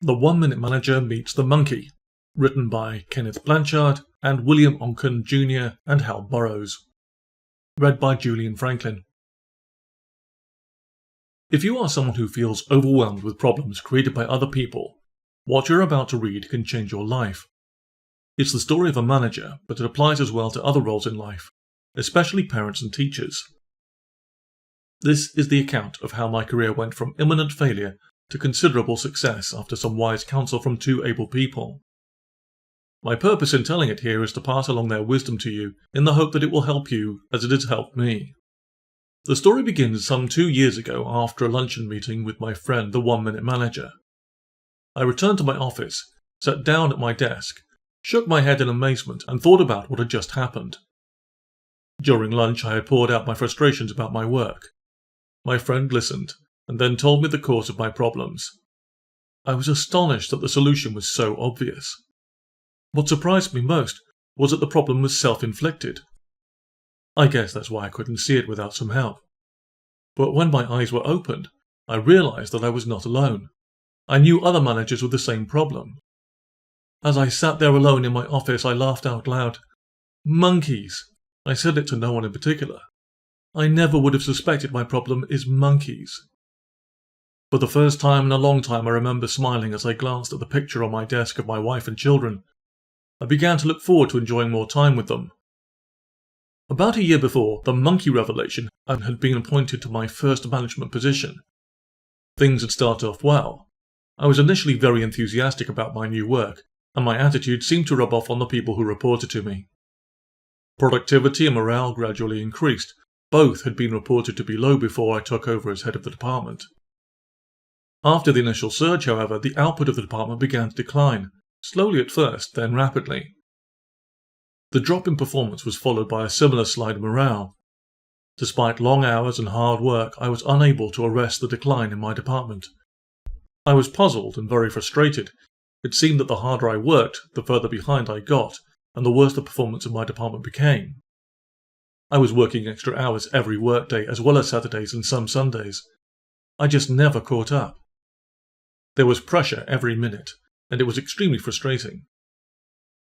The 1 Minute Manager Meets the Monkey, written by Kenneth Blanchard and William Onken Jr. and Hal Burrows. Read by Julian Franklin. If you are someone who feels overwhelmed with problems created by other people, what you're about to read can change your life. It's the story of a manager, but it applies as well to other roles in life, especially parents and teachers. This is the account of how my career went from imminent failure to considerable success after some wise counsel from 2 able people. My purpose in telling it here is to pass along their wisdom to you in the hope that it will help you as it has helped me. The story begins some 2 years ago after a luncheon meeting with my friend the 1 Minute Manager. I returned to my office, sat down at my desk, shook my head in amazement and thought about what had just happened. During lunch I had poured out my frustrations about my work. My friend listened and then told me the cause of my problems. I was astonished that the solution was so obvious. What surprised me most was that the problem was self-inflicted. I guess that's why I couldn't see it without some help. But when my eyes were opened, I realized that I was not alone. I knew other managers with the same problem. As I sat there alone in my office, I laughed out loud. Monkeys! I said it to no one in particular. I never would have suspected my problem is monkeys. For the first time in a long time I remember smiling as I glanced at the picture on my desk of my wife and children. I began to look forward to enjoying more time with them. About a year before, the monkey revelation, I had been appointed to my first management position. Things had started off well. I was initially very enthusiastic about my new work, and my attitude seemed to rub off on the people who reported to me. Productivity and morale gradually increased. Both had been reported to be low before I took over as head of the department. After the initial surge, however, the output of the department began to decline, slowly at first, then rapidly. The drop in performance was followed by a similar slide in morale. Despite long hours and hard work, I was unable to arrest the decline in my department. I was puzzled and very frustrated. It seemed that the harder I worked, the further behind I got, and the worse the performance of my department became. I was working extra hours every workday, as well as Saturdays and some Sundays. I just never caught up. There was pressure every minute, and it was extremely frustrating.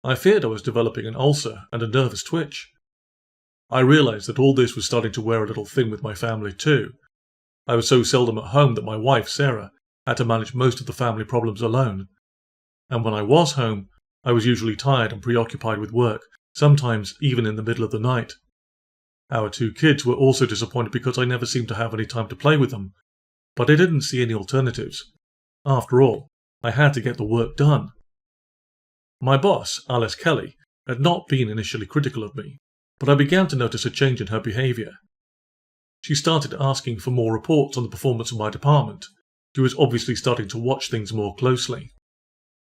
I feared I was developing an ulcer and a nervous twitch. I realized that all this was starting to wear a little thin with my family too. I was so seldom at home that my wife, Sarah, had to manage most of the family problems alone. And when I was home, I was usually tired and preoccupied with work, sometimes even in the middle of the night. Our 2 kids were also disappointed because I never seemed to have any time to play with them, but I didn't see any alternatives. After all, I had to get the work done. My boss, Alice Kelly, had not been initially critical of me, but I began to notice a change in her behaviour. She started asking for more reports on the performance of my department. She was obviously starting to watch things more closely.